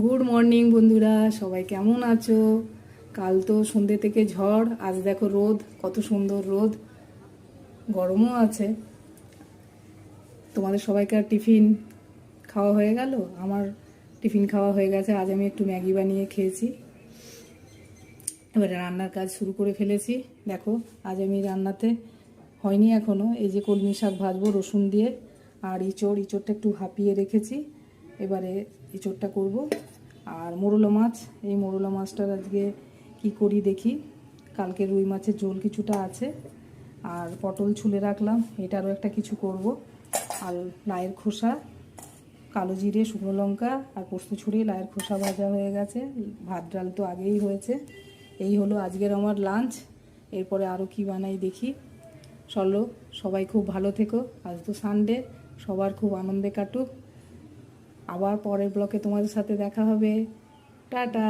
Good morning বন্ধুরা, সবাই কেমন আছো? কাল তো সন্ধ্যে থেকে ঝড়, আজ দেখো রোদ, কত সুন্দর রোদ, গরমও আছে। তোমাদের সবাইকার টিফিন খাওয়া হয়ে গেল? আমার টিফিন খাওয়া হয়ে গেছে। আজ আমি একটু ম্যাগি বানিয়ে খেয়েছি। এবারে রান্নার কাজ শুরু করে ফেলেছি। দেখো, আজ আমি রান্নাতে হয়নি এখনও, এই যে কলমি শাক ভাজবো রসুন দিয়ে, আর ইঁচড়টা একটু ভাপিয়ে রেখেছি, এবারে ইঁচড়টা করব। আর মোরলা মাছ, এই মোরলা মাছটার আজকে কি করি দেখি। কালকে রুই মাছের ঝোল কিছুটা আছে, আর পটল ছুলে রাখলাম, এটারও একটা কিছু করব। আর লায়ের খোসা, কালো জিরে, শুকনো লঙ্কা আর পোস্ত ছড়িয়ে লায়ের খোসা ভাজা হয়ে গেছে। ভাত ডাল তো আগেই হয়েছে। এই হলো আজকের আমার লাঞ্চ। এরপরে আরও কি বানাই দেখি। চলো, সবাই খুব ভালো থেকো। আজ তো সানডে, সবার খুব আনন্দে কাটুক। আবার পরের ব্লকে তোমাদের সাথে দেখা হবে। টাটা।